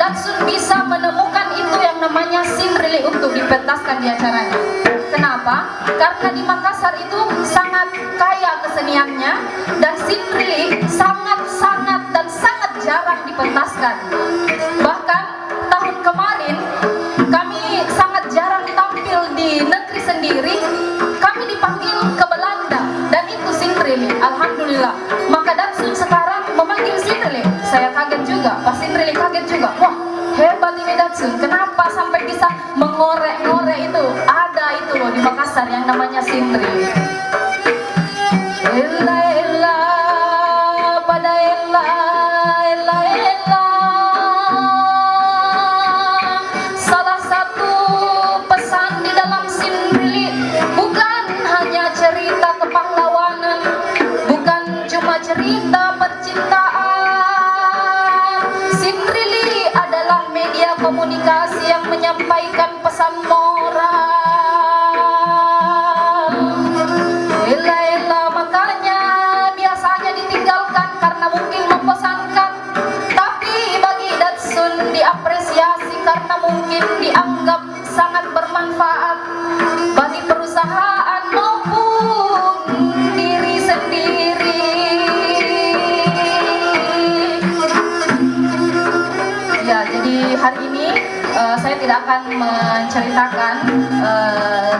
Datsun bisa menemukan itu yang namanya Sinrili untuk dipentaskan di acaranya. Kenapa? Karena di Makassar itu sangat kaya keseniannya dan Sinrili sangat dan sangat jarang dipentaskan. Bahkan tahun kemarin kami sangat jarang tampil di negeri sendiri, kami dipanggil ke Belanda dan itu Sinrili. Alhamdulillah. Maka Datsun sekarang memanggil Sinrili. Saya kaget juga, Pak Sinrili kaget juga. Wah, hebat ini Datsun. Kenapa sampai bisa mengorek-ngorek itu? Ada itu loh di Makassar yang namanya Sinrili. Ella ella pada ella ella ella. Salah satu pesan di dalam Sinrili bukan hanya cerita kepahlawanan, bukan cuma cerita percintaan. Sinrili adalah media komunikasi yang menyampaikan pesan moral. Ella makanya biasanya ditinggalkan karena mungkin membosankan, tapi bagi Datsun diapresiasi karena mungkin dianggap sangat bermanfaat bagi perusahaan maupun diri sendiri. Ya, jadi hari ini saya tidak akan menceritakan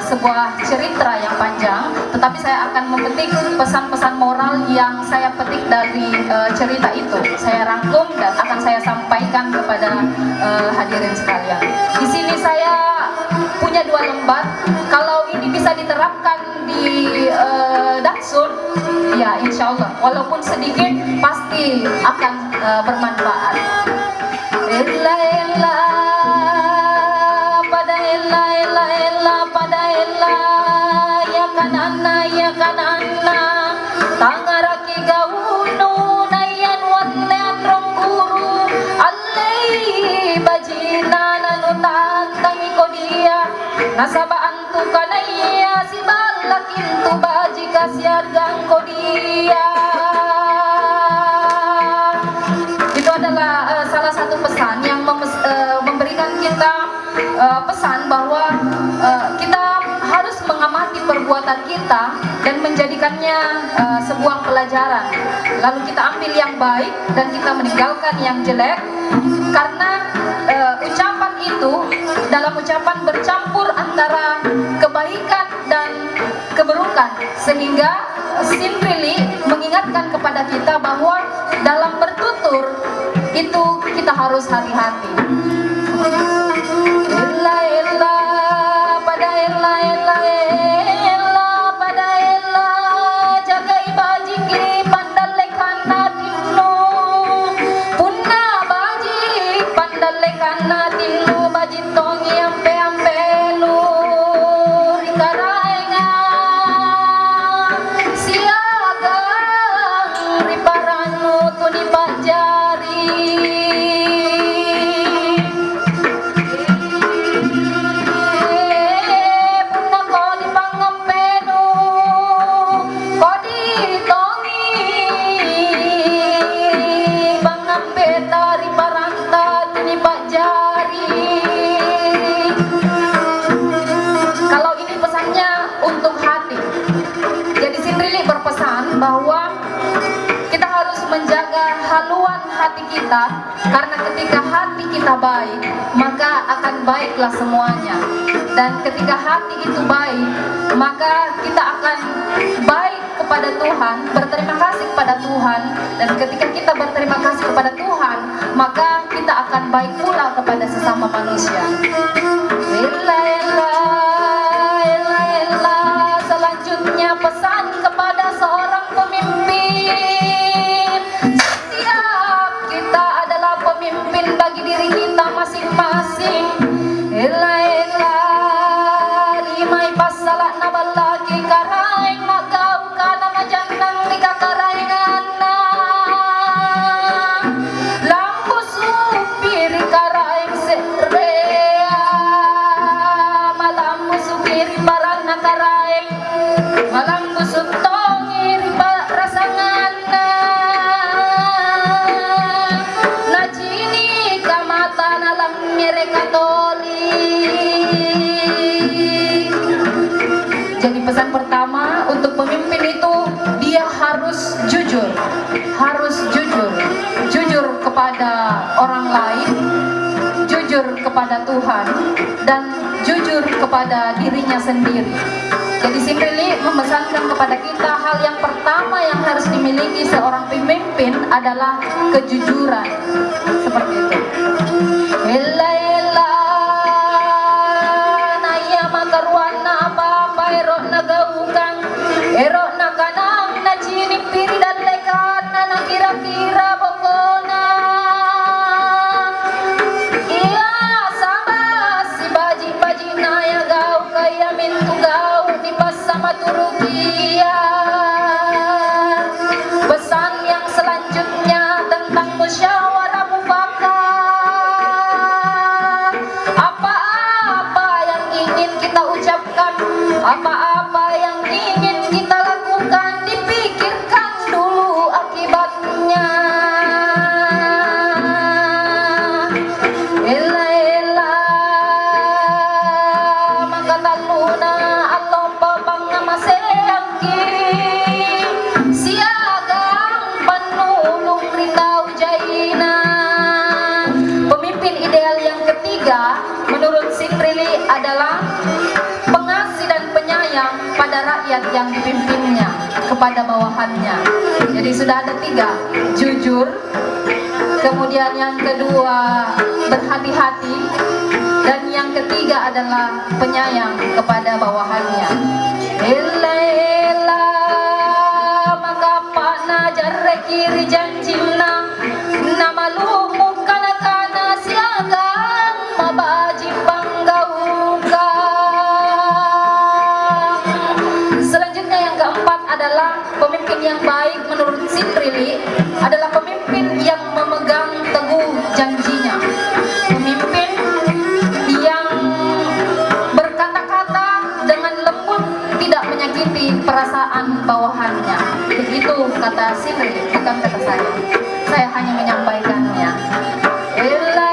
sebuah cerita yang panjang, tetapi saya akan memetik pesan-pesan moral yang saya petik dari cerita itu. Saya rangkum dan akan saya sampaikan kepada hadirin sekalian. Di sini saya punya 2 lembar. Kalau ini bisa diterapkan di Datsun, ya insya Allah, walaupun sedikit pasti akan bermanfaat. Ella ella pada ella ella ella pada ella ya kanana tangaraki gaunu nayan wanlean rongguru allei bajina nanutan tangiko dia nasaba antu kanaya si balakin tu baji kasiargang kodia. Itu adalah salah satu pesan yang memberikan kita pesan bahwa kita harus mengamati perbuatan kita dan menjadikannya sebuah pelajaran. Lalu kita ambil yang baik dan kita meninggalkan yang jelek, karena ucapan itu, dalam ucapan bercampur antara kebaikan dan keburukan, sehingga Sinrili mengingatkan kepada kita bahwa dalam bertutur itu kita harus hati-hati. Ella ella pada ella ella ella pada ella jaga ibajiki pandalekana tinnu punna baji pandalekana tinnu baji tongi ampe ampe lu rikaraenga siaga riparanu tuni bajari. Bahwa kita harus menjaga haluan hati kita, karena ketika hati kita baik maka akan baiklah semuanya, dan ketika hati itu baik maka kita akan baik kepada Tuhan, berterima kasih kepada Tuhan, dan ketika kita berterima kasih kepada Tuhan maka kita akan baik pula kepada sesama manusia. Selanjutnya pesan kepada seorang pemimpin. Setiap kita adalah pemimpin bagi diri kita masing-masing. Limai pasalat nabalaki karaing magau kana majannang nikakaraingana lambu supiri karaing serea malambu supiri barana karaing malam busuk tongi riba rasangan najini kamal kata nalang mereka tolik. Jadi pesan pertama untuk pemimpin itu dia harus jujur kepada orang lain, jujur kepada Tuhan, dan jujur kepada dirinya sendiri. Jadi Simrili memesankan kepada kita hal yang pertama yang harus dimiliki seorang pemimpin adalah kejujuran. Seperti itu. Ella naya makarwana apa erok nagaukan, erok nakanang na cinik piri dan lekan na kira-kira pokona. Iya sama si baji naya gau kaya mintu gau di pas sama turukia. Pesan yang selanjutnya tentang musyawarah mufakat. Apa-apa yang ingin kita ucapkan, apa-apa yang ingin kita lakukan, dipikirkan dulu akibatnya. Ella maka taluna Allah pangamaseyangki siagang panulung ritau jaina. Pemimpin ideal yang ketiga menurut Simrili adalah pengasih dan penyayang pada rakyat yang dipimpinnya, kepada bawahannya. Jadi sudah ada 3, jujur, kemudian yang kedua berhati-hati, dan yang ketiga adalah penyayang kepada bawahannya. Ella maka pak najar kiri janjina namalumu kana siagang mabaji panggauka. Selanjutnya yang keempat adalah pemimpin yang baik menurut Simrili adalah pemimpin yang memegang teguh janjinya. Pemimpin yang berkata-kata dengan lembut, tidak menyakiti perasaan bawahannya. Begitu kata Simrili, bukan kata saya. Saya hanya menyampaikannya. Ella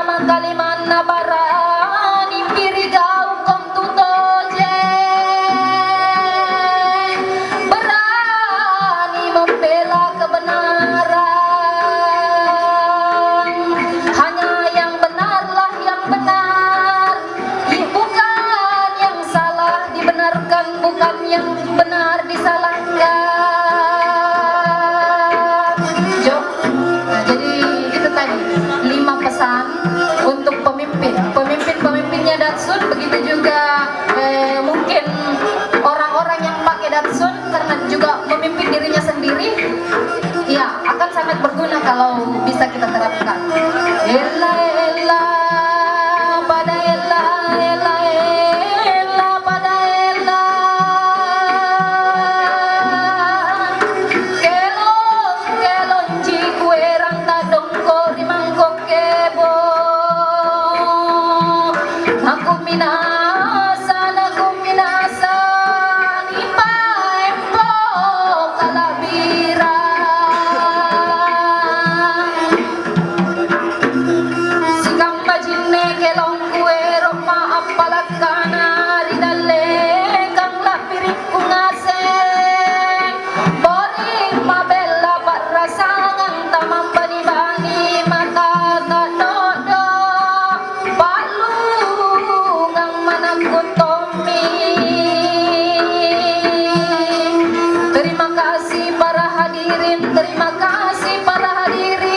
makalimana barani pirigau kong tutoje. Berani membela kebenaran. Hanya yang benarlah yang benar, bukan yang salah dibenarkan, bukan yang benar disalahkan. Nah, jadi itu tadi 5 pesan untuk pemimpinnya Datsun. Begitu juga mungkin orang-orang yang pakai Datsun karena juga memimpin dirinya sendiri, ya akan sangat berguna kalau bisa kita terapkan. Ella pada ella pada ella. Kelong jiku erang tadong kori mangkok kebo. Aku minasa nipa empo kalabira. Sikam bajinne kelong kuero maaf palakana ridale kang lapirik kungase. Boring mabella parasangang tamang bani-bani mata kanodo. Palungang manakutomi. Terima kasih para hadirin, terima kasih para hadirin.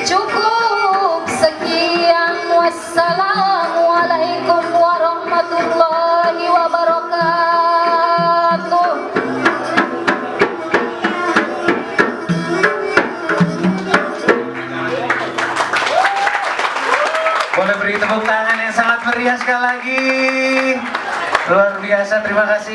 Cukup sekian, wassalamualaikum warahmatullahi wabarakatuh. Boleh beri tepuk tangan yang sangat meriah sekali lagi. Luar biasa, terima kasih.